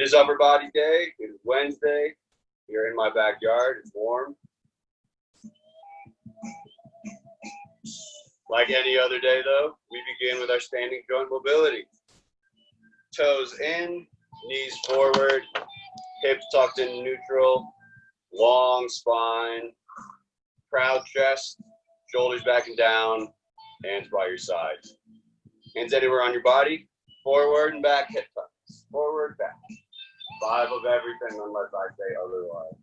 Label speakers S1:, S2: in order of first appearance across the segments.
S1: It is upper body day. It is Wednesday. You're in my backyard. It's warm. Like any other day, though, we begin with our standing joint mobility. Toes in, knees forward, hips tucked in neutral, long spine, proud chest, shoulders back and down, hands by your sides. Hands anywhere on your body, forward and back, hip tucks, forward, back. 5 of everything unless I say otherwise.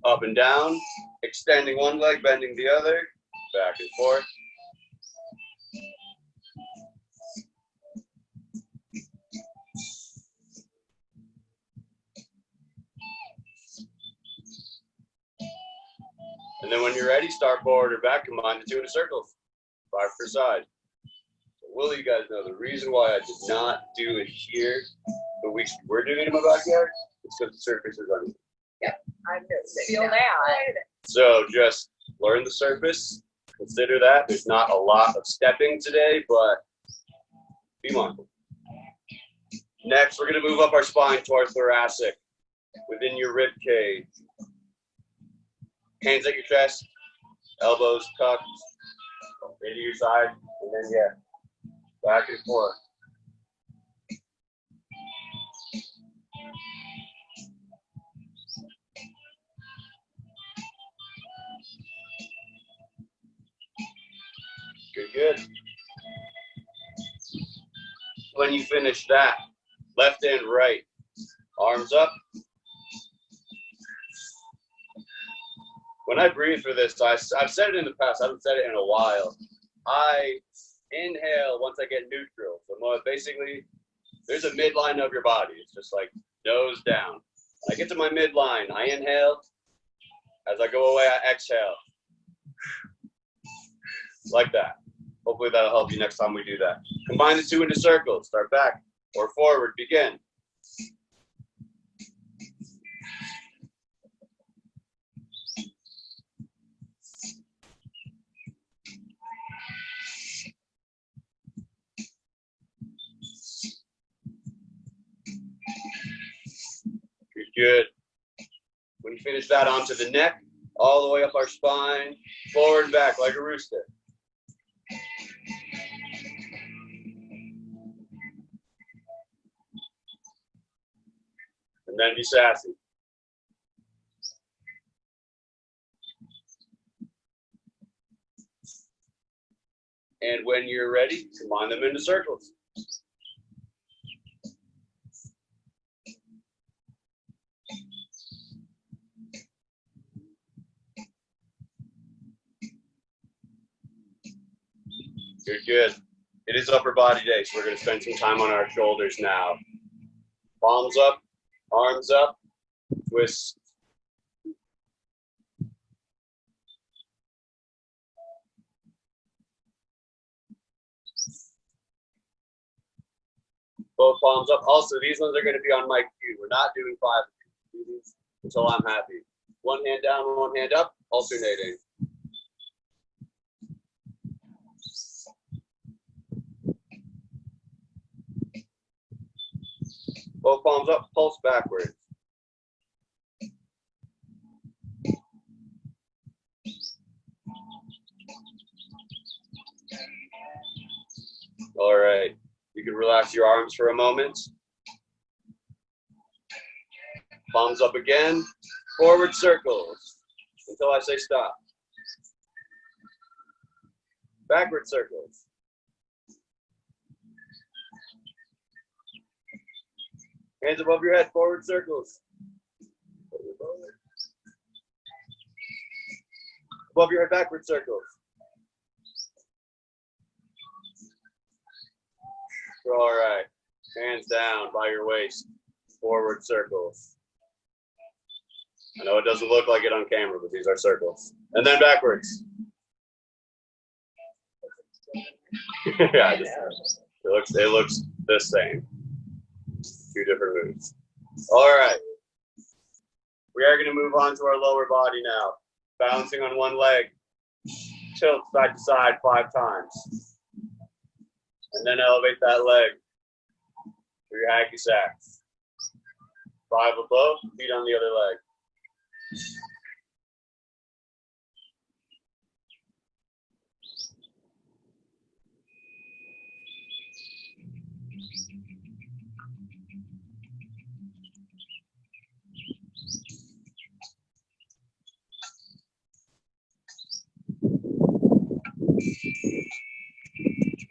S1: Up and down, extending one leg, bending the other, back and forth. And then when you're ready, start forward or back, combine the two into circles, 5 per side. So will you guys know the reason why I did not do it here the weeks we were doing it in my backyard? It's because the surface is uneven.
S2: Yep, I feel that.
S1: So just learn the surface, consider that. There's not a lot of stepping today, but be mindful. Next, we're going to move up our spine to our thoracic, within your rib cage. Hands at your chest, elbows tucked into your side, and then back and forth. Good. When you finish that, left and right, arms up. When I breathe for this, I've said it in the past, I haven't said it in a while. I inhale once I get neutral. So basically, there's a midline of your body. It's just like nose down. When I get to my midline, I inhale. As I go away, I exhale. Like that. Hopefully that'll help you next time we do that. Combine the two into circles. Start back or forward. Begin. Good. When you finish that, onto the neck, all the way up our spine, forward and back like a rooster. And then be sassy. And when you're ready, combine them into circles. Good. It is upper body day, so we're going to spend some time on our shoulders now. Palms up, arms up, twist. Both palms up. Also, these ones are going to be on my cue. We're not doing 5 of these. Do these until I'm happy. One hand down, one hand up, alternating. Both palms up, pulse backwards. All right, you can relax your arms for a moment. Palms up again, forward circles until I say stop. Backward circles. Hands above your head, forward circles. Above your head, backward circles. All right, hands down by your waist, forward circles. I know it doesn't look like it on camera, but these are circles. And then backwards. Yeah, it looks the same. 2 different moves. All right. We are going to move on to our lower body now. Balancing on one leg. tilt side to side 5 times. And then elevate that leg for your hacky sacks. 5 above, feet on the other leg.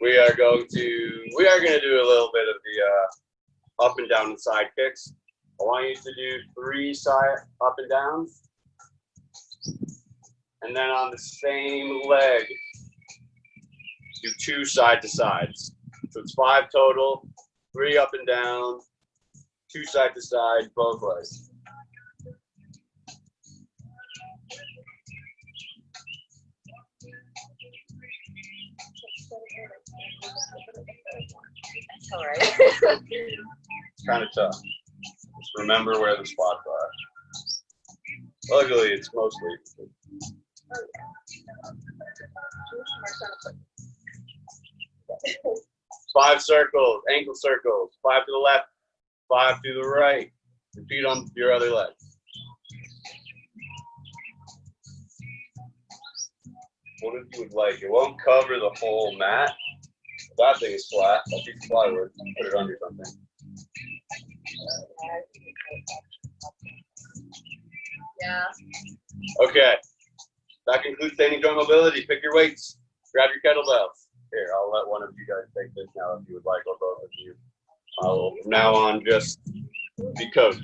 S1: We are going to do a little bit of the up and down and side kicks. I want you to do 3 side up and downs. And then on the same leg, do 2 side to sides. So it's 5 total, 3 up and down, 2 side to side, both legs.
S2: That's all right.
S1: It's kind of tough. Just remember where the spots are. Luckily, it's mostly.
S2: Oh, yeah.
S1: 5 circles, ankle circles, 5 to the left, 5 to the right. Repeat on your other leg. What if you would like? It won't cover the whole mat. That thing is flat. I'll piece of plywood. Put it under something.
S2: Yeah.
S1: Okay. That concludes standing joint mobility. Pick your weights. Grab your kettlebells. Here, I'll let one of you guys take this now if you would like, or both of you. I'll from now on just be coach.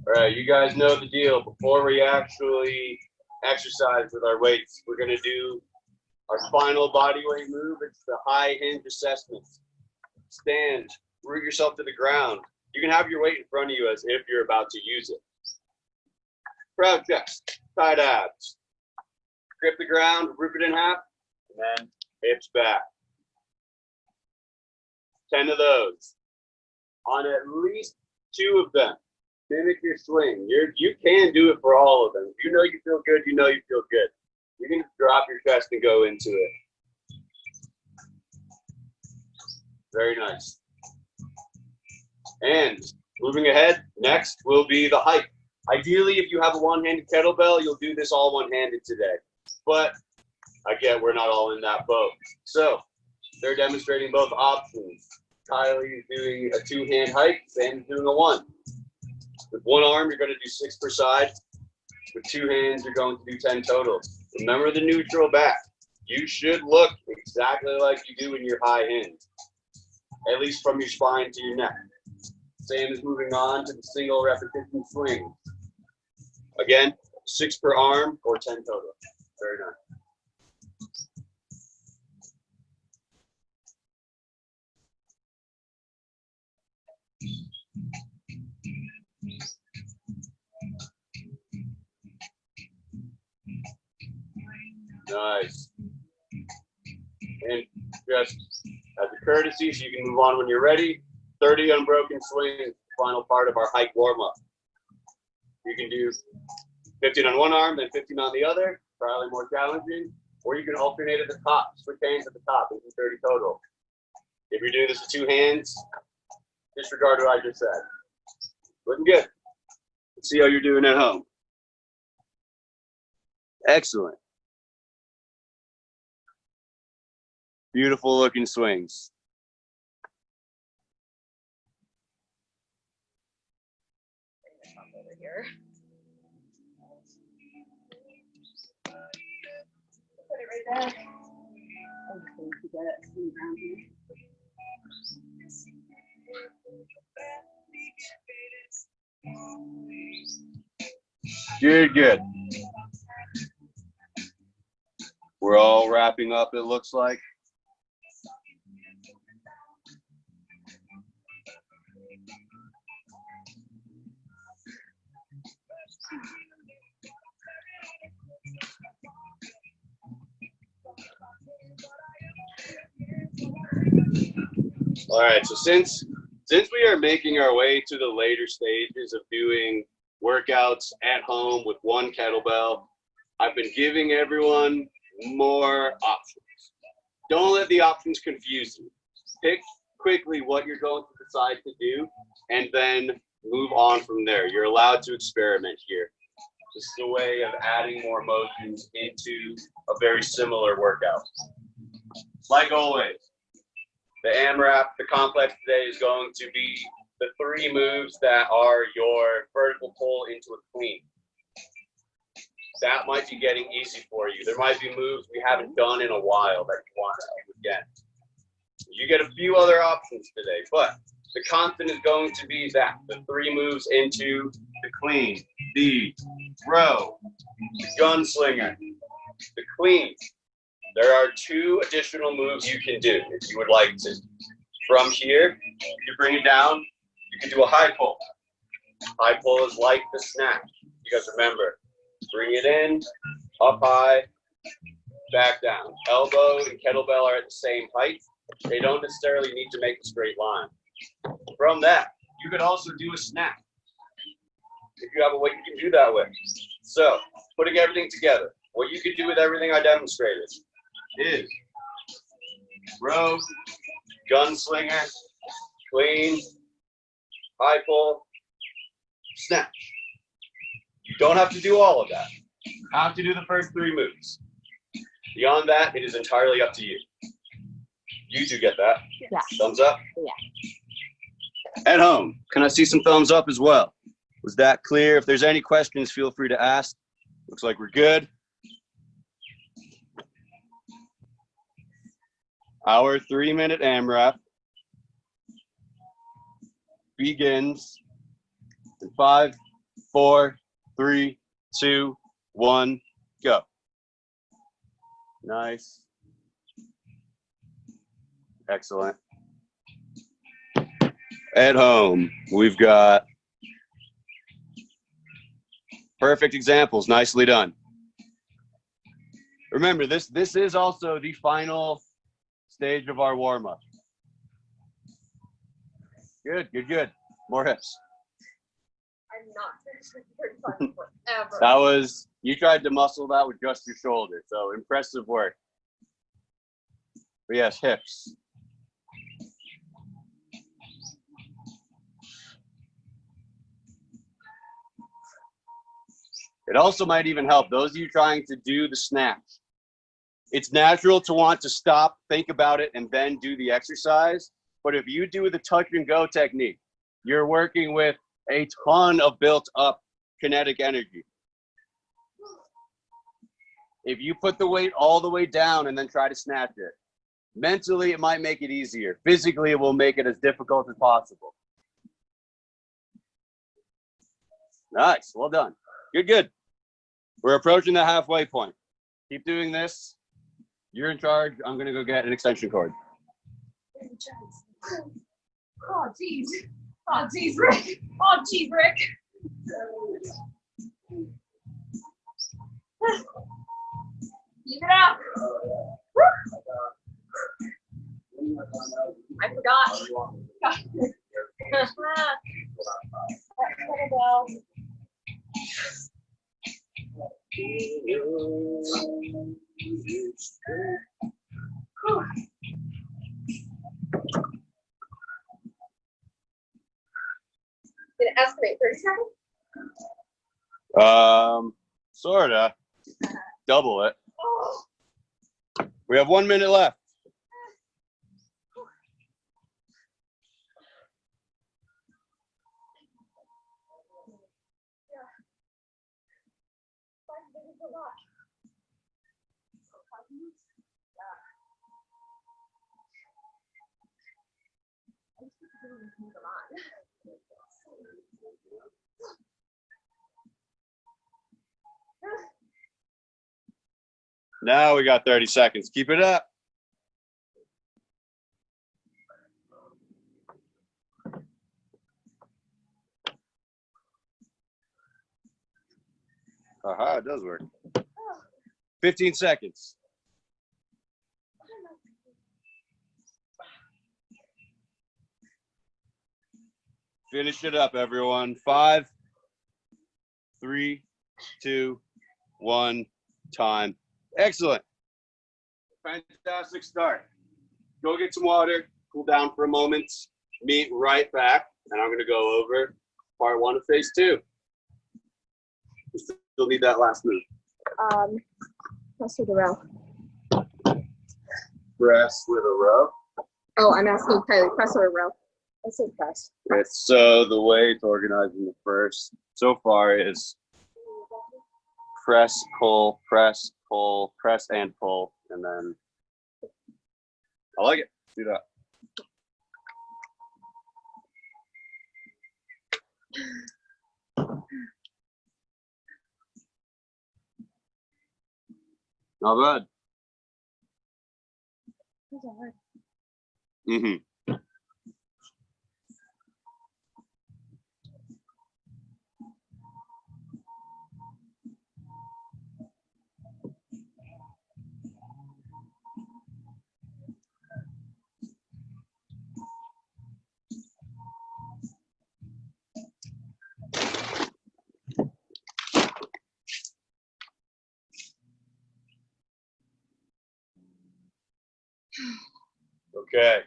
S1: All right, you guys know the deal. Before we actually exercise with our weights, we're going to do our final body weight move. It's the high hinge assessment. Stand, root yourself to the ground. You can have your weight in front of you as if you're about to use it. Proud chest, tight abs. Grip the ground, rip it in half, and then hips back. 10 of those. On at least 2 of them, mimic your swing. You can do it for all of them. If you know you feel good, you know you feel good. You can just drop your chest and go into it. Very nice. And moving ahead, next will be the hike. Ideally, if you have a one-handed kettlebell, you'll do this all one-handed today. But I get we're not all in that boat. So they're demonstrating both options. Kylie is doing a 2-hand hike, Sam is doing a 1. With one arm, you're going to do 6 per side. With 2 hands, you're going to do 10 total. Remember the neutral back. You should look exactly like you do in your high hinge, at least from your spine to your neck. Sam is moving on to the single repetition swing. Again, 6 per arm or 10 total. Very nice. Nice. And just as a courtesy, so you can move on when you're ready, 30 unbroken swings, final part of our hike warm-up. You can do 15 on one arm, then 15 on the other, probably more challenging, or you can alternate at the top, switch hands at the top, and do 30 total. If you're doing this with 2 hands, disregard what I just said. Looking good. Let's see how you're doing at home. Excellent. Beautiful looking swings.
S2: Over here. Put it right there. I'm just going to keep it around here.
S1: Good, good. We're all wrapping up, it looks like. All right, so since Since we are making our way to the later stages of doing workouts at home with one kettlebell, I've been giving everyone more options. Don't let the options confuse you. Pick quickly what you're going to decide to do and then move on from there. You're allowed to experiment here. This is a way of adding more motions into a very similar workout. Like always, the AMRAP, the complex today is going to be the 3 moves that are your vertical pull into a clean. That might be getting easy for you. There might be moves we haven't done in a while that you want to do again. You get a few other options today, but the constant is going to be that, the 3 moves into the clean, the row, the gunslinger, the clean. There are 2 additional moves you can do if you would like to. From here, you bring it down, you can do a high pull. High pull is like the snatch. You guys remember, bring it in, up high, back down. Elbow and kettlebell are at the same height. They don't necessarily need to make a straight line. From that, you could also do a snatch. If you have a weight, you can do that with. So, putting everything together, what you could do with everything I demonstrated is row, gunslinger, clean, high pull, snatch. You don't have to do all of that. You have to do the first 3 moves. Beyond that, it is entirely up to you. You 2 get that?
S2: Yeah.
S1: Thumbs up?
S2: Yeah.
S1: At home, can I see some thumbs up as well? Was that clear? If there's any questions, feel free to ask. Looks like we're good. Our 3-minute AMRAP begins in 5, 4, 3, 2, 1, go. Nice. Excellent. At home, we've got perfect examples. Nicely done. Remember, this is also the final stage of our warm-up. Good, good, good. More hips.
S2: I'm not finishing 35 forever.
S1: That was, you tried to muscle that with just your shoulder, so impressive work. But yes, hips. It also might even help those of you trying to do the snatch. It's natural to want to stop, think about it, and then do the exercise. But if you do the touch and go technique, you're working with a ton of built up kinetic energy. If you put the weight all the way down and then try to snatch it, mentally it might make it easier. Physically, it will make it as difficult as possible. Nice, well done. Good, good. We're approaching the halfway point. Keep doing this. You're in charge. I'm gonna go get an extension cord.
S2: Oh, jeez. Oh, jeez, Rick. Oh, jeez, Rick. Keep it up. I forgot. Did it estimate 30 seconds?
S1: Sorta. Double it.
S2: Oh.
S1: We have 1 minute left.
S2: Yeah. 5 minutes a lot. 5 minutes? Yeah. I just have to do this move a lot.
S1: Now we got 30 seconds. Keep it up. Aha, it does work. 15 seconds. Finish it up, everyone. 5, 3, 2, 1, time. Excellent. Fantastic start. Go get some water, cool down for a moment, meet right back, and I'm going to go over part 1 of phase 2. We still need that last move.
S2: Press with a row.
S1: Press with a row.
S2: Oh, I'm asking Kylie, press or a row? I said press.
S1: Okay, so the way it's organized in the first so far is press, pull, press, and pull, and then I like it. Do that. Not bad. Mm-hmm. Okay,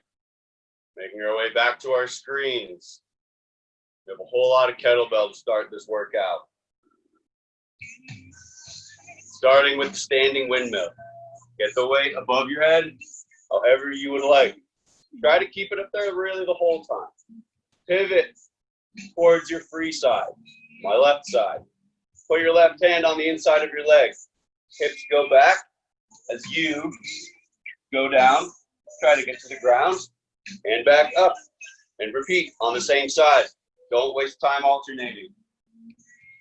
S1: making our way back to our screens. We have a whole lot of kettlebell to start this workout. Starting with the standing windmill. Get the weight above your head, however you would like. Try to keep it up there really the whole time. Pivot towards your free side, my left side. Put your left hand on the inside of your leg. Hips go back as you go down. Try to get to the ground and back up and repeat on the same side. Don't waste time alternating.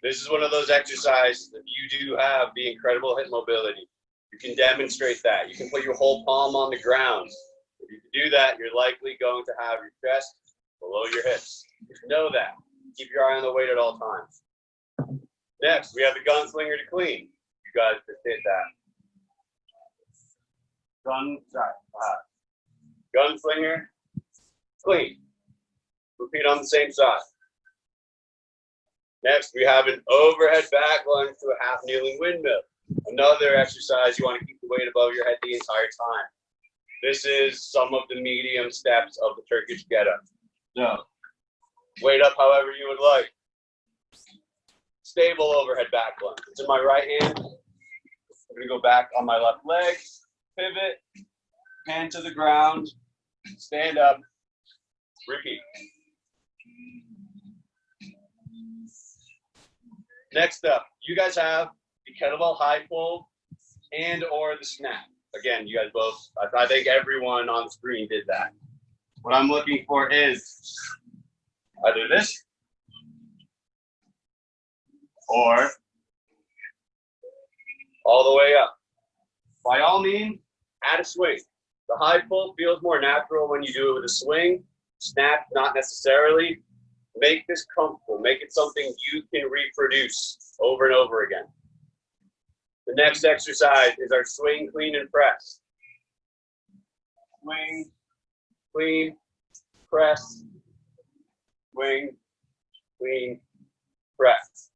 S1: This is one of those exercises that you do have the incredible hip mobility. You can demonstrate that. You can put your whole palm on the ground. If you can do that, you're likely going to have your chest below your hips. Just know that. Keep your eye on the weight at all times. Next, we have the gunslinger to clean. You guys just did that. Gunslinger, clean. Repeat on the same side. Next, we have an overhead back lunge to a half kneeling windmill. Another exercise you want to keep the weight above your head the entire time. This is some of the medium steps of the Turkish get-up. So, weight up however you would like. Stable overhead back lunge. It's in my right hand. I'm going to go back on my left leg. Pivot. Hand to the ground. Stand up. Repeat. Next up, you guys have the kettlebell high pull and or the snap. Again, you guys both, I think everyone on the screen did that. What I'm looking for is either this or all the way up. By all means, add a swing. The high pull feels more natural when you do it with a swing. Snap, not necessarily. Make this comfortable. Make it something you can reproduce over and over again. The next exercise is our swing, clean, and press. Swing, clean, press. Swing, clean, press.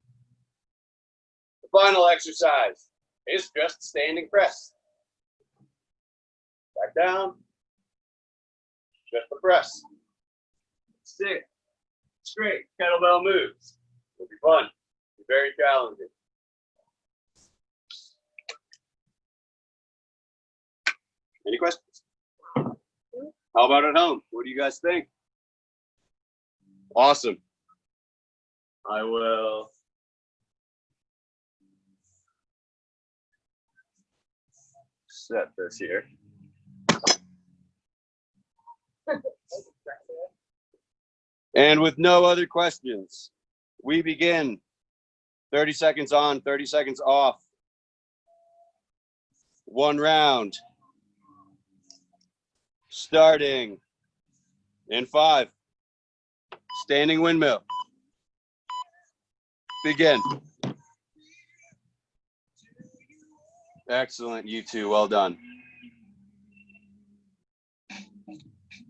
S1: The final exercise is just standing press. Back down. Just the press. Sit. Straight kettlebell moves. It'll be fun. It'll be very challenging. Any questions? How about at home? What do you guys think? Awesome. I will set this here. And with no other questions, we begin. 30 seconds on, 30 seconds off. 1 round. Starting in 5. Standing windmill. Begin. Excellent, you two. Well done.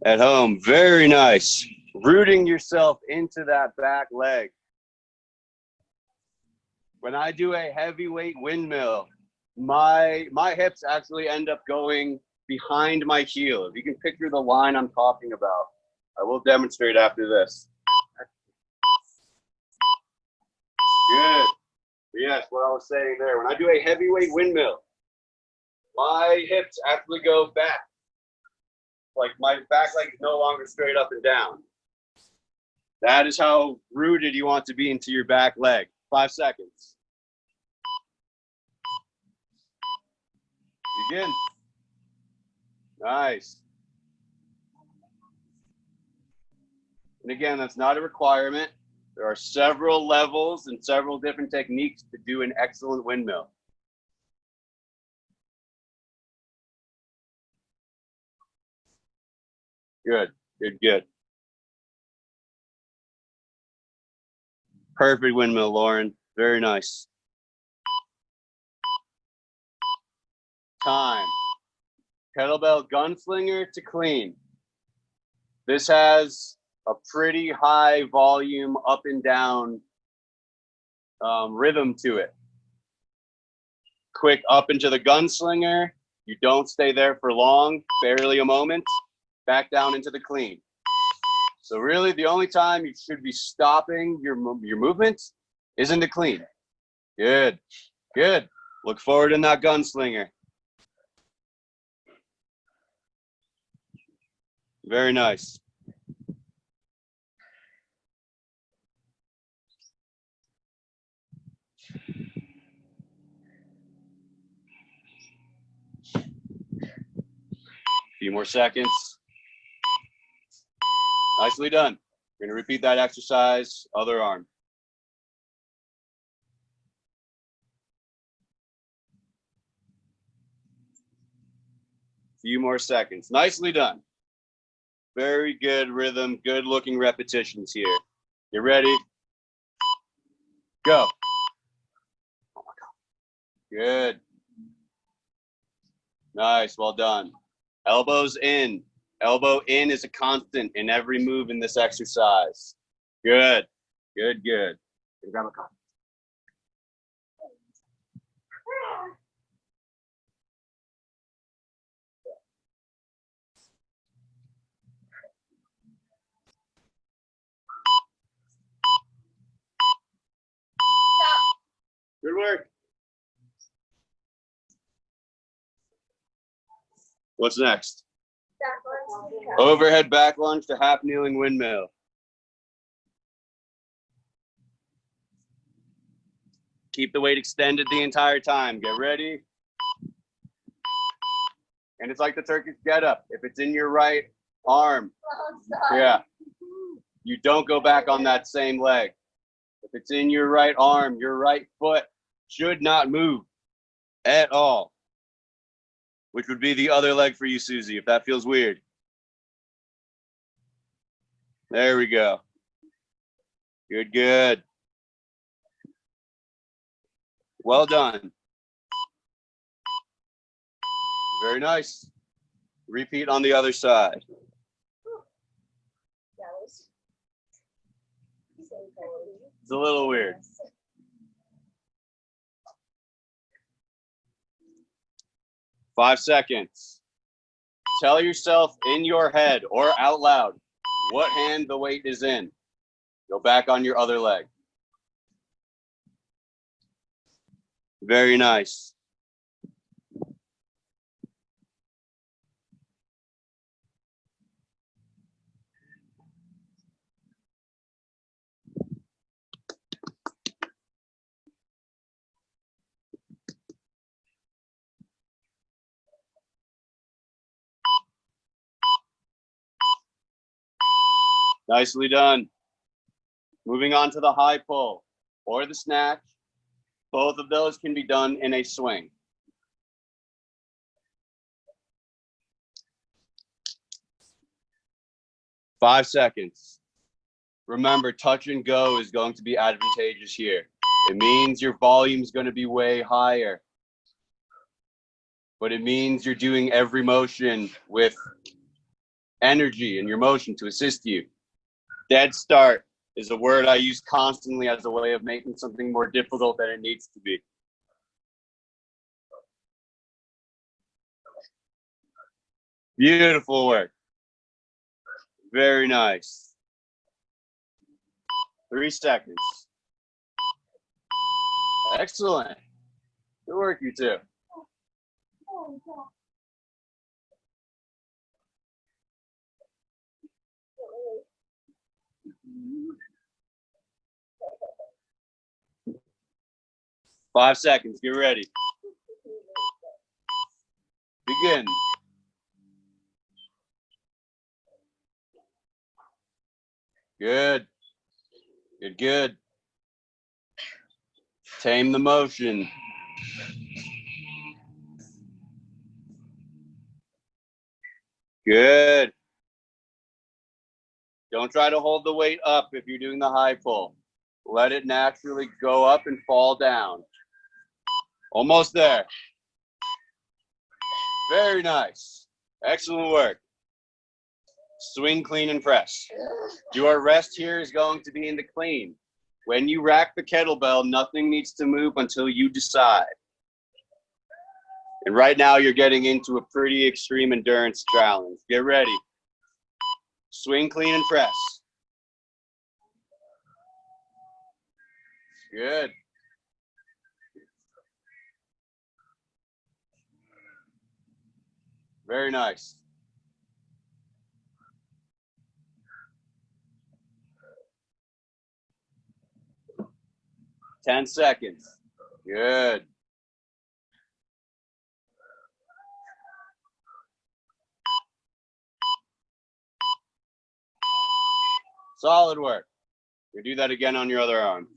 S1: At home, very nice. rooting yourself into that back leg. When I do a heavyweight windmill, my hips actually end up going behind my heel. If you can picture the line I'm talking about, I will demonstrate after this. Good. Yes, what I was saying there. When I do a heavyweight windmill, my hips actually go back. Like my back leg is no longer straight up and down. That is how rooted you want to be into your back leg. 5 seconds. Begin. Nice. And again, that's not a requirement. There are several levels and several different techniques to do an excellent windmill. Good, good, good. Perfect windmill, Lauren. Very nice. Time. Kettlebell gunslinger to clean. This has a pretty high volume up and down rhythm to it. Quick up into the gunslinger. You don't stay there for long, barely a moment. Back down into the clean. So really the only time you should be stopping your movement is in the clean. Good, good. Look forward in that gunslinger. Very nice. Few more seconds. Nicely done. We're going to repeat that exercise, other arm. Few more seconds. Nicely done. Very good rhythm, good looking repetitions here. You ready? Go. Oh my God. Good. Nice, well done. Elbows in. Elbow in is a constant in every move in this exercise. Good, good, good. Grab a cup. Good work. What's next? Overhead back lunge to half kneeling windmill. Keep the weight extended the entire time. Get ready. And it's like the Turkish get up. If it's in your right arm, yeah, you don't go back on that same leg. If it's in your right arm, your right foot should not move at all, which would be the other leg for you, Susie, if that feels weird. There we go. Good, good. Well done. Very nice. Repeat on the other side. It's a little weird. Five seconds. Tell yourself in your head or out loud what hand the weight is in. Go back on your other leg. Very nice. Nicely done. Moving on to the high pull or the snatch. Both of those can be done in a swing. Five seconds. Remember, touch and go is going to be advantageous here. It means your volume is going to be way higher, but it means you're doing every motion with energy and your motion to assist you. Dead start is a word I use constantly as a way of making something more difficult than it needs to be. Beautiful work. Very nice. 3 seconds. Excellent. Good work, you two. Five seconds. Get ready. Begin. Good. Good, good. Tame the motion. Good. Don't try to hold the weight up if you're doing the high pull. Let it naturally go up and fall down. Almost there. Very nice. Excellent work. Swing, clean, and press. Your rest here is going to be in the clean. When you rack the kettlebell, nothing needs to move until you decide. And right now you're getting into a pretty extreme endurance challenge. Get ready. Swing, clean, and press. Good. Very nice. Ten seconds. Good. Solid work. You do that again on your other arm.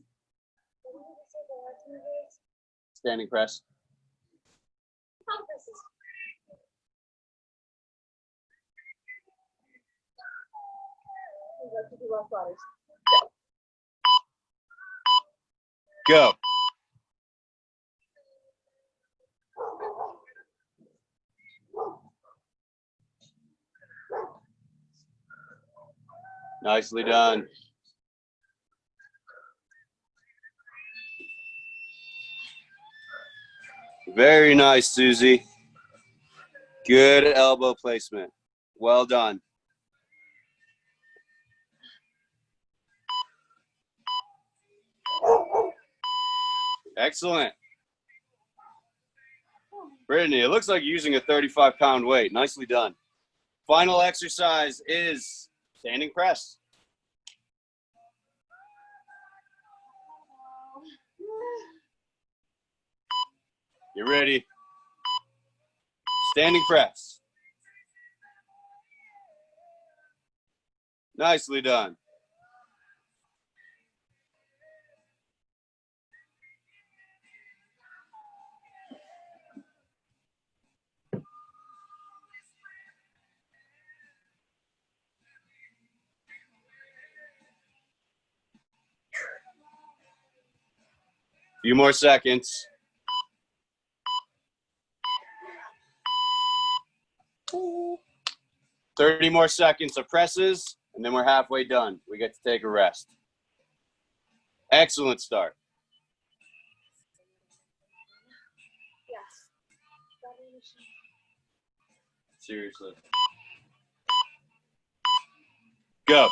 S1: Standing press. Go. Nicely done. Very nice, Susie. Good elbow placement. Well done. Excellent. Brittany, it looks like you're using a 35-pound weight. Nicely done. Final exercise is standing press. You ready? Standing press. Nicely done. Few more seconds. 30 more seconds of presses, and then we're halfway done. We get to take a rest. Excellent start. Seriously. Go.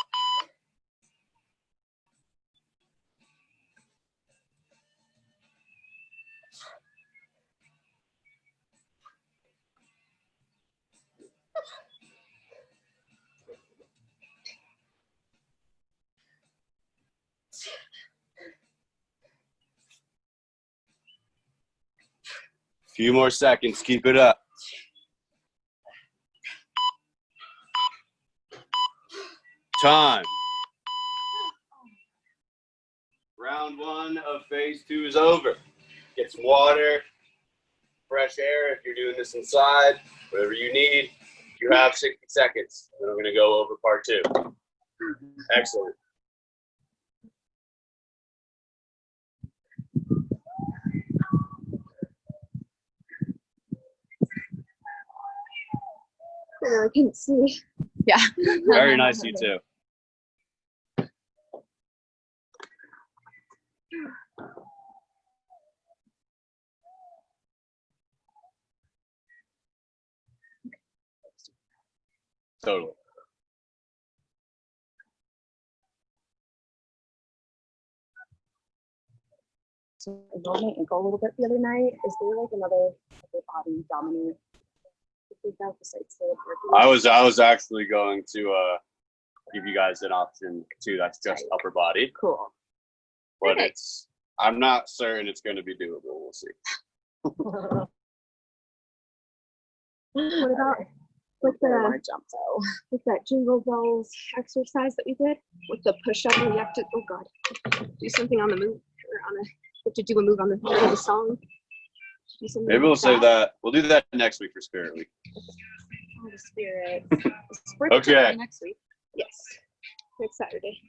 S1: Few more seconds. Keep it up. Time. Round one of phase 2 is over. Get some water, fresh air if you're doing this inside, whatever you need. You have 60 seconds. Then I'm going to go over part 2. Excellent.
S2: I can't see. Yeah.
S1: Very nice, you too. Totally.
S2: So I rolled my ankle a little bit the other night. Is there like another upper body dominant?
S1: I was actually going to give you guys an option too. That's just upper body.
S2: Cool.
S1: But
S2: Okay.
S1: I'm not certain it's going to be doable. We'll see.
S2: What about like with that jingle bells exercise that we did with the push up and you have to do something on the move or on a you have to do a move on the third of the song.
S1: Maybe we'll save that. We'll do that next week for Spirit Week.
S2: Oh, the Spirit.
S1: Okay.
S2: Next week. Yes. Next Saturday.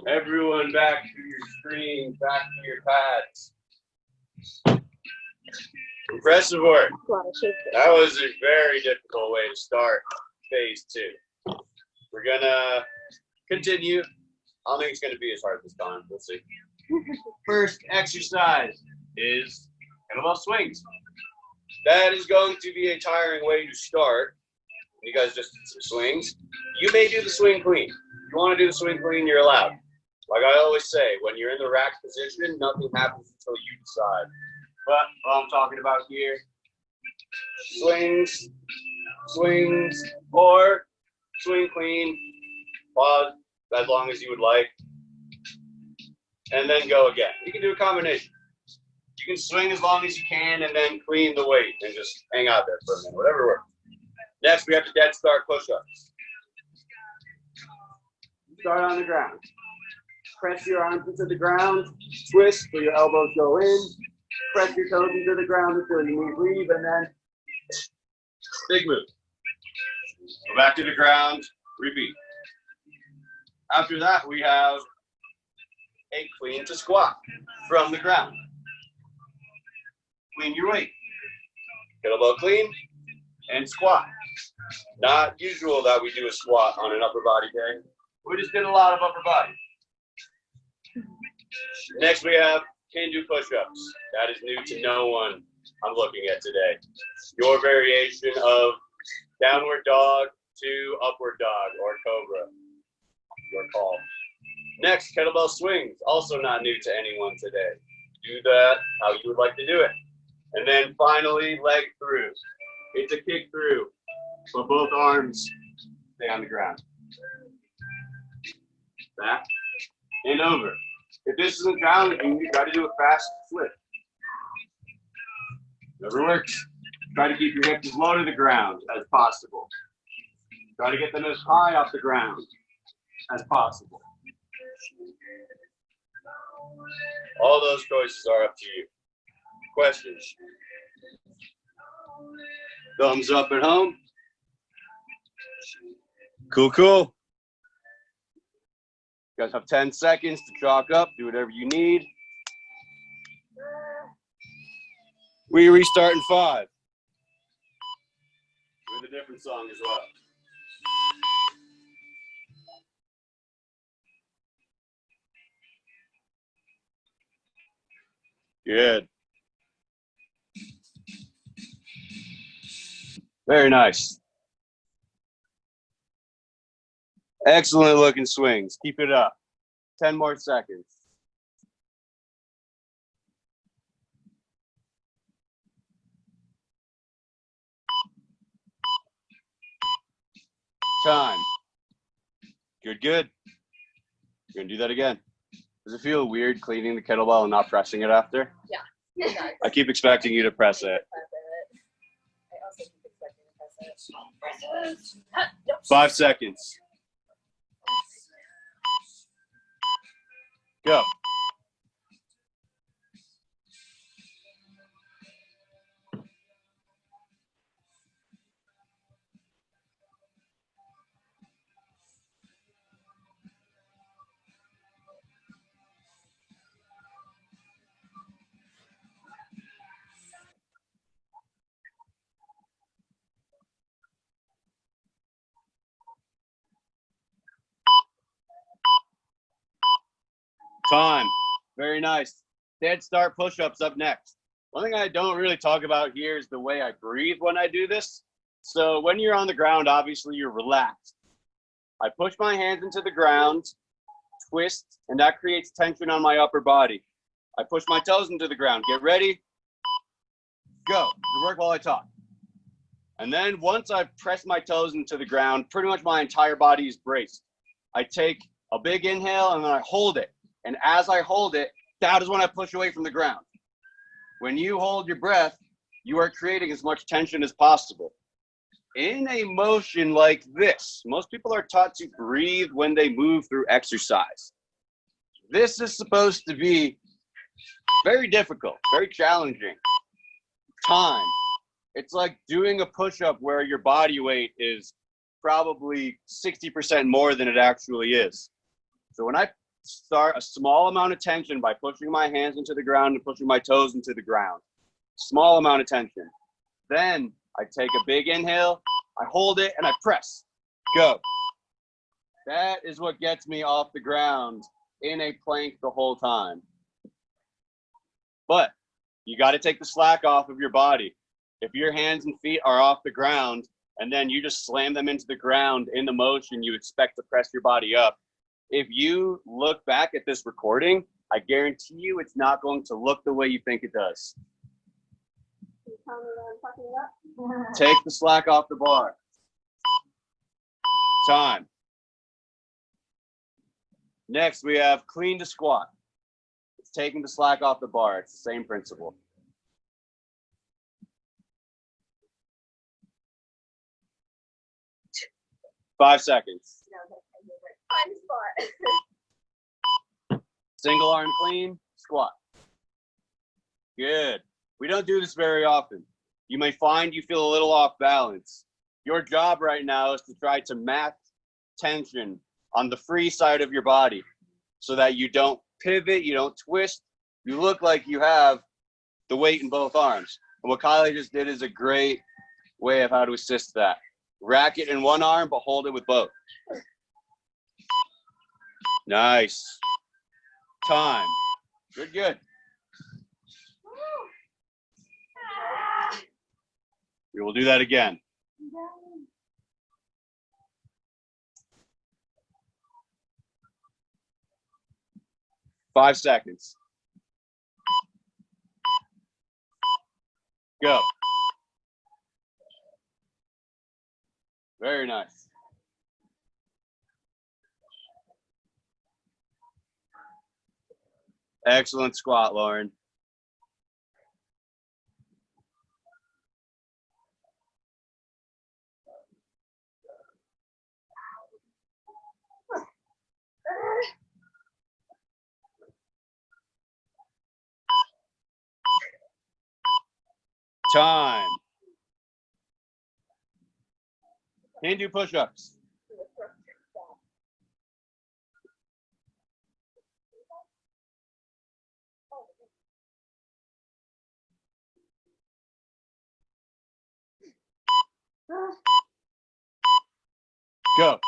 S1: Everyone back to your screens, back to your pads. Impressive work. That was a very difficult way to start phase 2. We're gonna continue. I don't think it's gonna be as hard this time. We'll see. First exercise is kettlebell swings. That is going to be a tiring way to start. You guys just did some swings. You may do the swing clean. If you want to do the swing clean, you're allowed. Like I always say, when you're in the rack position, nothing happens until you decide. But what I'm talking about here, swings, or swing clean, pause as long as you would like, and then go again. You can do a combination. You can swing as long as you can and then clean the weight and just hang out there for a minute, whatever works. Next, we have the dead start push-ups. Start on the ground. Press your arms into the ground, twist so your elbows go in, press your toes into the ground until you leave, and then big move. Go back to the ground, repeat. After that, we have a clean to squat from the ground. Clean your weight. Kettlebell clean and squat. Not usual that we do a squat on an upper body day. We just did a lot of upper body. Next we have can-do push-ups. That is new to no one I'm looking at today. Your variation of downward dog to upward dog or cobra. Your call. Next, kettlebell swings. Also not new to anyone today. Do that how you would like to do it. And then finally, leg through. It's a kick through, but both arms stay on the ground. Back and over. If this isn't challenging, you got to do a fast flip. Never works. Try to keep your hips as low to the ground as possible. Try to get them as high off the ground as possible. All those choices are up to you. Questions? Thumbs up at home. Cool, cool. You guys have 10 seconds to chalk up, do whatever you need. We restart in 5. With a different song as well. Good. Very nice. Excellent looking swings. Keep it up. 10 more seconds. Time. Good, good. You're gonna do that again. Does it feel weird cleaning the kettlebell and not pressing it after?
S2: Yeah.
S1: I keep expecting you to press it.
S2: I also keep expecting to press it.
S1: 5 seconds. Go. Time. Very nice. Dead start push-ups up next. One thing I don't really talk about here is the way I breathe when I do this. So when you're on the ground, obviously you're relaxed. I push my hands into the ground, twist, and that creates tension on my upper body. I push my toes into the ground. Get ready. Go. You work while I talk. And then once I've pressed my toes into the ground, pretty much my entire body is braced. I take a big inhale and then I hold it. And as I hold it, that is when I push away from the ground. When you hold your breath, you are creating as much tension as possible. In a motion like this, most people are taught to breathe when they move through exercise. This is supposed to be very difficult, very challenging. Time. It's like doing a push-up where your body weight is probably 60% more than it actually is. So when I start a small amount of tension by pushing my hands into the ground and pushing my toes into the ground, small amount of tension. Then I take a big inhale, I hold it, and I press. Go. That is what gets me off the ground in a plank the whole time. But you got to take the slack off of your body. If your hands and feet are off the ground and then you just slam them into the ground in the motion, you expect to press your body up. If you look back at this recording, I guarantee you it's not going to look the way you think it does. Take the slack off the bar. Time. Next, we have clean to squat. It's taking the slack off the bar. It's the same principle. Five seconds. Single arm clean, squat. Good. We don't do this very often. You may find you feel a little off balance. Your job right now is to try to match tension on the free side of your body so that you don't pivot, you don't twist. You look like you have the weight in both arms. And what Kylie just did is a great way of how to assist that. Rack it in one arm, but hold it with both. Nice. Time. Good, good. We will do that again. Five seconds. Go. Very nice. Excellent squat, Lauren. Time. Can do push-ups. Go.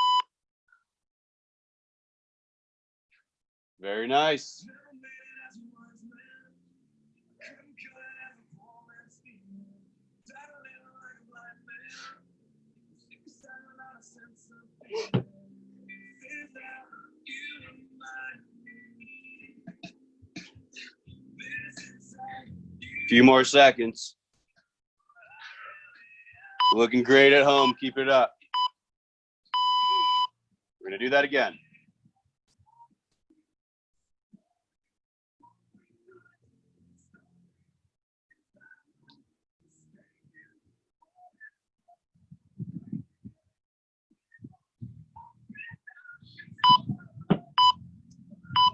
S1: Very nice. Few more seconds. Looking great at home. Keep it up. We're going to do that again.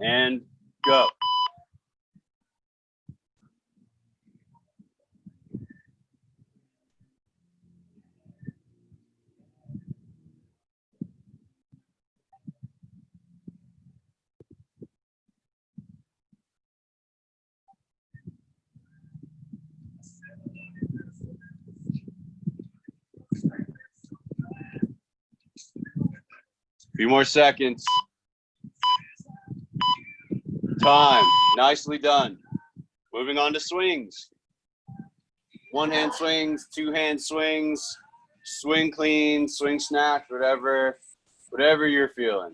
S1: And go. Few more seconds. Time. Nicely done. Moving on to swings. One hand swings, two hand swings, swing clean, swing snatch, whatever Whatever you're feeling.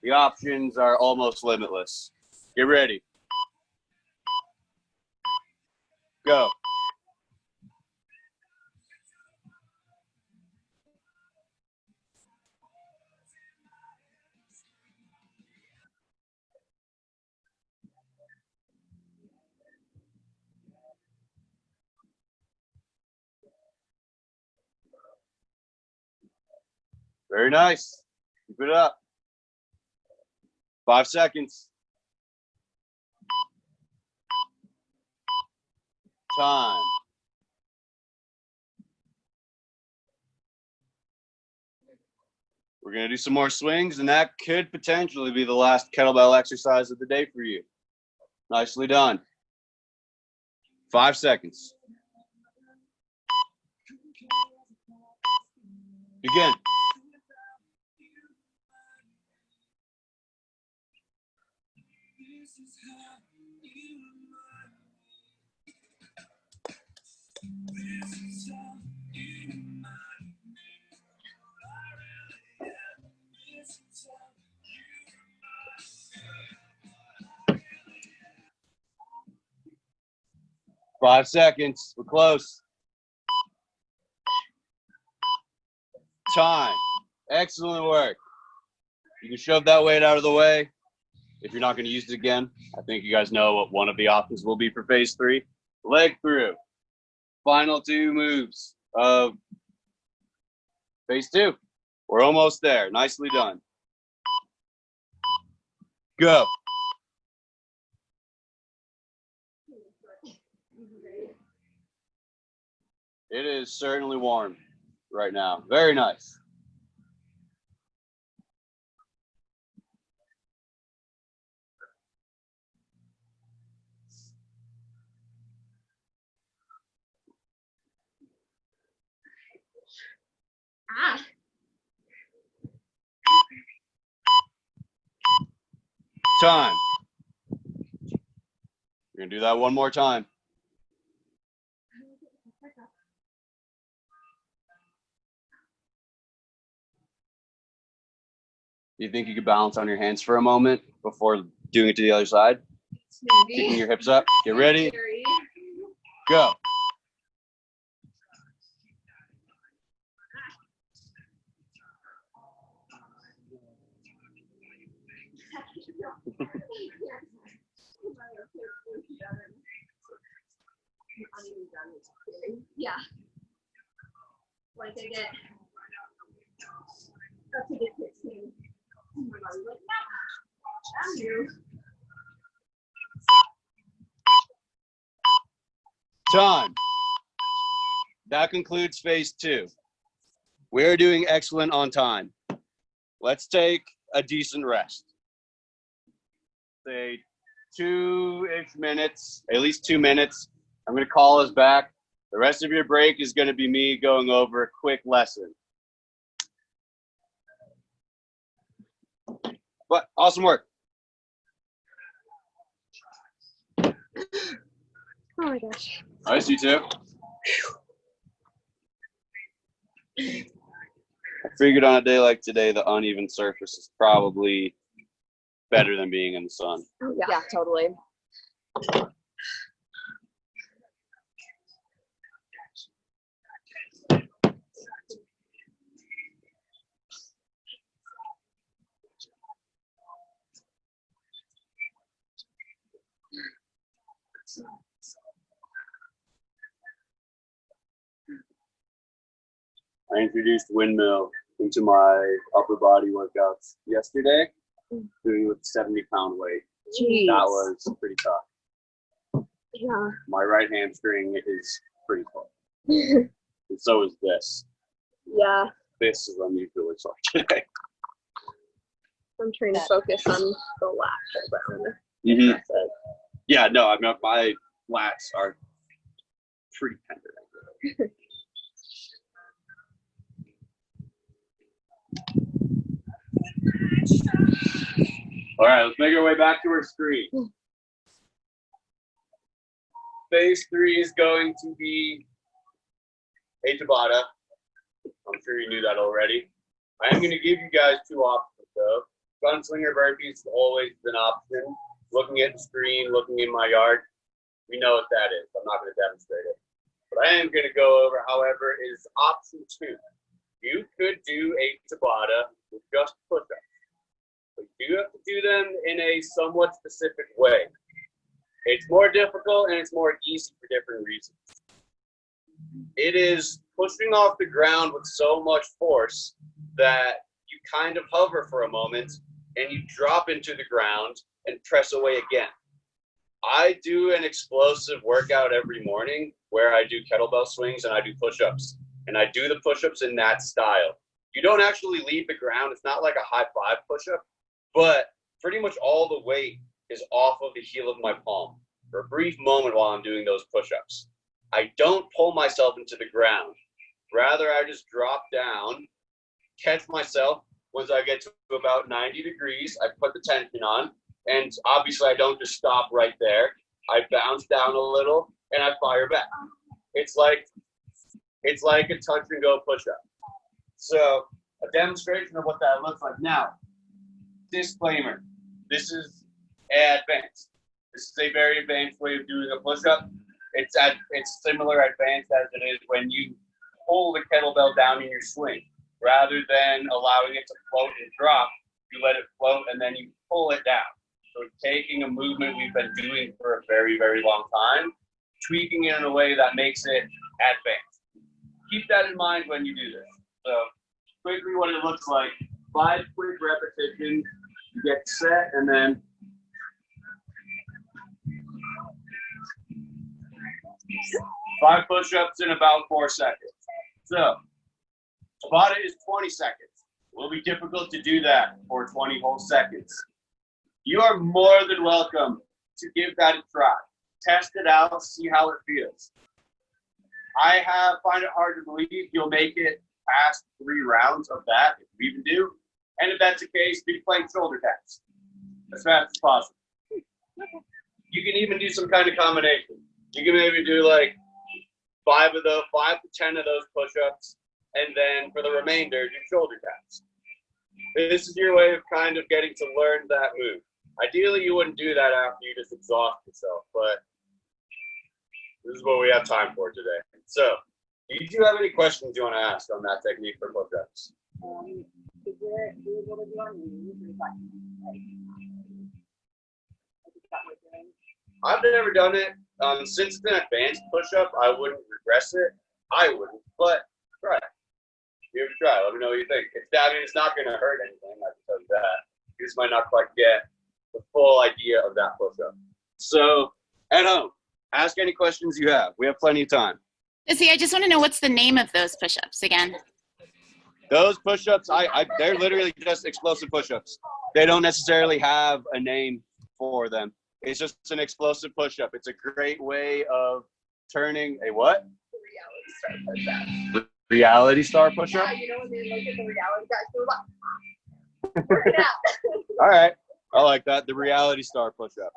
S1: The options are almost limitless. Get ready. Go. Very nice. Keep it up. 5 seconds. Time. We're going to do some more swings, and that could potentially be the last kettlebell exercise of the day for you. Nicely done. 5 seconds. Begin. Five seconds. We're close. Time. Excellent work. You can shove that weight out of the way if you're not going to use it again. I think you guys know what one of the options will be for phase 3. Leg through. Final 2 moves of phase 2. We're almost there. Nicely done. Go. It is certainly warm right now. Very nice.
S2: Ah.
S1: Time. We're going to do that one more time. Do you think you could balance on your hands for a moment before doing it to the other side?
S2: Maybe.
S1: Kicking your hips up. Get ready. Go.
S2: Yeah. Like I get up to the 16. Oh my God, like, I'm new.
S1: Time. That concludes phase 2. We're doing excellent on time. Let's take a decent rest. Say 2-ish minutes, at least 2 minutes. I'm going to call us back. The rest of your break is going to be me going over a quick lesson. But awesome work.
S2: Oh my gosh.
S1: Nice, you too. I figured on a day like today, the uneven surface is probably better than being in the sun.
S2: Oh, yeah, totally.
S1: I introduced windmill into my upper body workouts yesterday, doing with 70-pound weight.
S2: Jeez.
S1: That was pretty tough.
S2: Yeah.
S1: My right hamstring is pretty full. And so is this.
S2: Yeah.
S1: This is unusually sore today.
S2: I'm trying to focus on the lat pull down.
S1: Mm-hmm.
S2: That's it.
S1: Yeah, no, I mean, my lats are pretty tender. All right, let's make our way back to our screen. Phase 3 is going to be a Tabata. I'm sure you knew that already. I am going to give you guys two options, though. Gunslinger burpees is always an option. Looking at the screen, looking in my yard, we know what that is. I'm not going to demonstrate it. What I am going to go over, however, is option 2. You could do a Tabata with just push-ups. But you do have to do them in a somewhat specific way. It's more difficult and it's more easy for different reasons. It is pushing off the ground with so much force that you kind of hover for a moment and you drop into the ground and press away again. I do an explosive workout every morning where I do kettlebell swings and I do push-ups. And I do the push-ups in that style. You don't actually leave the ground. It's not like a high five push-up, but pretty much all the weight is off of the heel of my palm for a brief moment while I'm doing those push-ups. I don't pull myself into the ground. Rather, I just drop down, catch myself. Once I get to about 90 degrees, I put the tension on, and obviously I don't just stop right there. I bounce down a little, and I fire back. It's like a touch and go push-up. So a demonstration of what that looks like. Now, disclaimer, this is advanced. This is a very advanced way of doing a push-up. It's similar advanced as it is when you pull the kettlebell down in your swing. Rather than allowing it to float and drop, you let it float and then you pull it down. So it's taking a movement we've been doing for a very, very long time, tweaking it in a way that makes it advanced. Keep that in mind when you do this. So quickly what it looks like, 5 quick repetitions, you get set and then five push-ups in about 4 seconds. So Tabata is 20 seconds. It will be difficult to do that for 20 whole seconds. You are more than welcome to give that a try. Test it out, see how it feels. I find it hard to believe you'll make it past 3 rounds of that, if you even do. And if that's the case, be playing shoulder taps as fast as possible. You can even do some kind of combination. You can maybe do like 5 to 10 of those push-ups, and then for the remainder, do shoulder taps. This is your way of kind of getting to learn that move. Ideally, you wouldn't do that after you just exhaust yourself, but this is what we have time for today. So, do you have any questions you want to ask on that technique for push-ups?
S3: Is it doable to do on knees or is that like is that what you're doing?
S1: I've never done it. Since it's an advanced push-up, I wouldn't regress it. I wouldn't, but try it. Give it a try. Let me know what you think. It's not going to hurt anything. I can tell you that. You just might not quite get the full idea of that push-up. So, at home, ask any questions you have. We have plenty of time.
S4: See, I just want to know what's the name of those push-ups again.
S1: Those push-ups, they're literally just explosive push-ups. They don't necessarily have a name for them. It's just an explosive push-up. It's a great way of turning a what? Reality star push-up?
S3: Yeah, you know when they look at the reality guys, they're like, work it out.
S1: All right, I like that. The reality star push-up.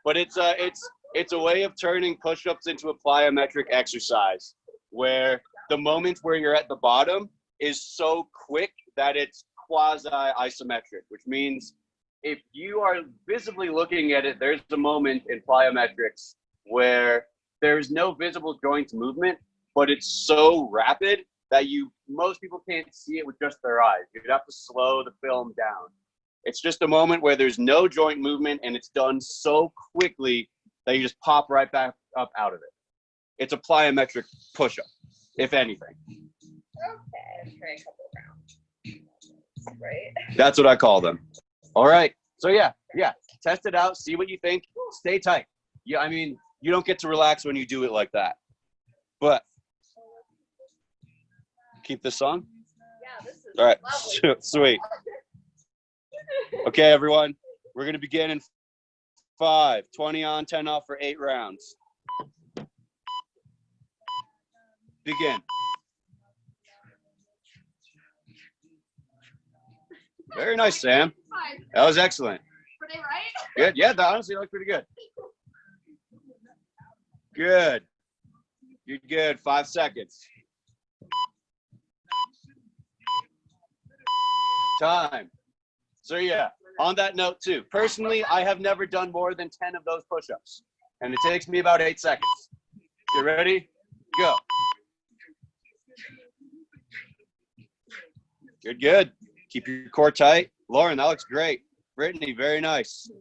S1: But it's a way of turning push-ups into a plyometric exercise where the moment where you're at the bottom is so quick that it's quasi-isometric, which means if you are visibly looking at it, there's a moment in plyometrics where there's no visible joint movement, but it's so rapid that most people can't see it with just their eyes. You'd have to slow the film down. It's just a moment where there's no joint movement and it's done so quickly that you just pop right back up out of it. It's a plyometric push-up, if anything.
S3: Okay, try a couple rounds. Right?
S1: That's what I call them. All right. So yeah. Test it out. See what you think. Stay tight. Yeah, I mean, you don't get to relax when you do it like that. But keep this on.
S3: Yeah, this is
S1: All right.
S3: lovely.
S1: Sweet. Okay, everyone. We're going to begin in 5, 20 on, 10 off for 8 rounds. Begin. Very nice, Sam.
S3: Fine.
S1: That was excellent.
S3: Were they right?
S1: Good. Yeah, that honestly looked pretty good. Good. You're good. 5 seconds. Time. So yeah, on that note too, personally, I have never done more than 10 of those push-ups, and it takes me about 8 seconds. You ready? Go. Good, good. Keep your core tight. Lauren, that looks great. Brittany, very nice.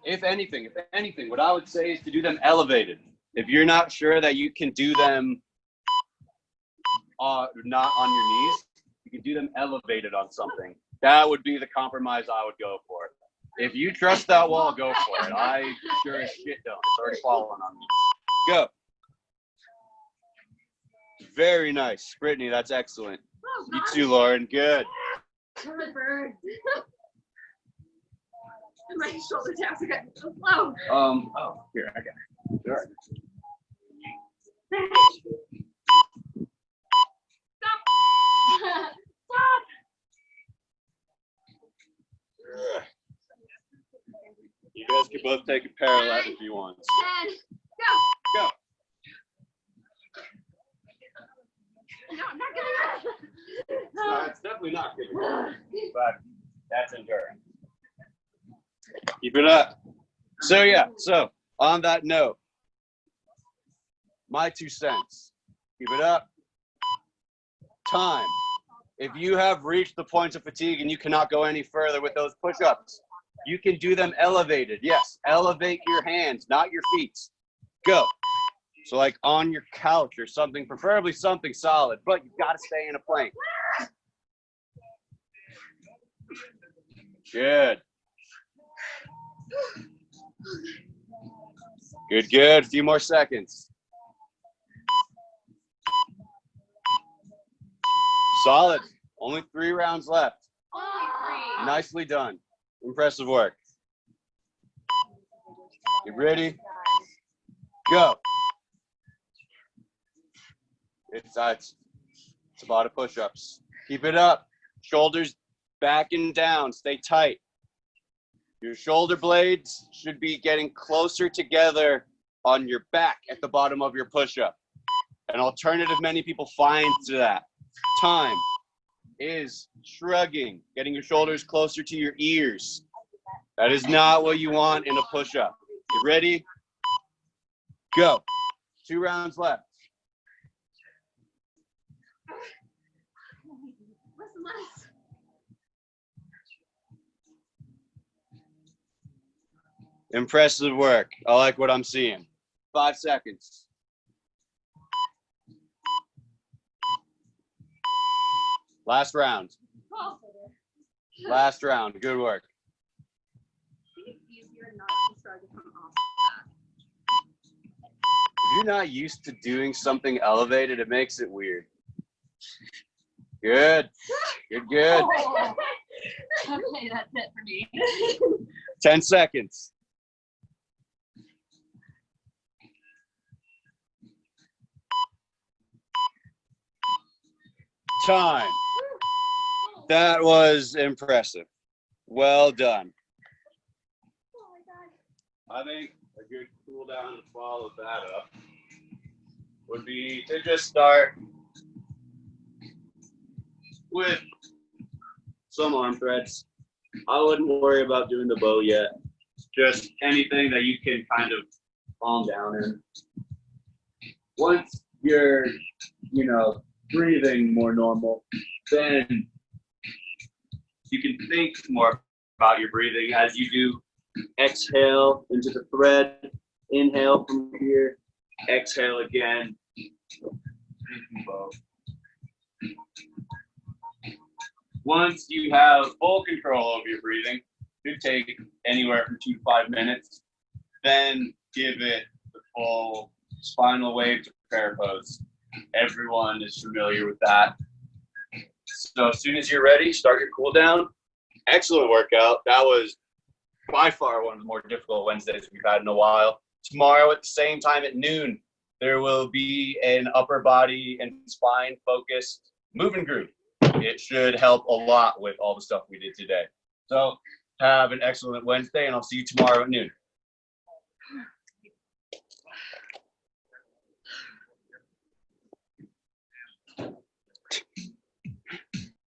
S1: If anything, what I would say is to do them elevated. If you're not sure that you can do them not on your knees, you can do them elevated on something. That would be the compromise I would go for. If you trust that wall, go for it. I sure as shit don't. It's already falling on me. Go. Very nice. Brittany, that's excellent. You too, Lauren. Good.
S2: My shoulder taps are getting so slow.
S1: Oh, here, I got it. Sure.
S2: Stop. Stop.
S1: You guys can both take a parallel if you want.
S2: 10. Go.
S1: Go.
S2: No, I'm not giving up.
S1: No, it's definitely not good, but that's endurance. Keep it up. So yeah, so on that note, my 2 cents. Keep it up. Time. If you have reached the point of fatigue and you cannot go any further with those push-ups, you can do them elevated. Yes, elevate your hands, not your feet. Go. So like on your couch or something, preferably something solid, but you've got to stay in a plank. Good. Good, good. A few more seconds. Solid. Only 3 rounds left. Nicely done. Impressive work. You ready? Go. It's a lot of push-ups. Keep it up. Shoulders back and down. Stay tight. Your shoulder blades should be getting closer together on your back at the bottom of your push-up. An alternative many people find to that time is shrugging, getting your shoulders closer to your ears. That is not what you want in a push-up. You ready? Go. 2 rounds left. Impressive work. I like what I'm seeing. 5 seconds. Last round. Last round. Good work. If you're not used to doing something elevated, it makes it weird. Good. Good, good.
S3: Okay, that's it for me.
S1: 10 seconds. Time. That was impressive. Well done. I think a good cool down to follow that up would be to just start with some arm threads. I wouldn't worry about doing the bow yet. Just anything that you can kind of calm down in. Once you're, breathing more normal, then you can think more about your breathing as you do. Exhale into the thread, inhale from here, exhale again. Once you have full control over your breathing, it could take anywhere from 2 to 5 minutes, then give it the full spinal wave to prayer pose. Everyone is familiar with that. So as soon as you're ready, start your cool down. Excellent workout. That was by far one of the more difficult Wednesdays we've had in a while. Tomorrow at the same time at noon, there will be an upper body and spine focused movement group. It should help a lot with all the stuff we did today. So have an excellent Wednesday, and I'll see you tomorrow at noon.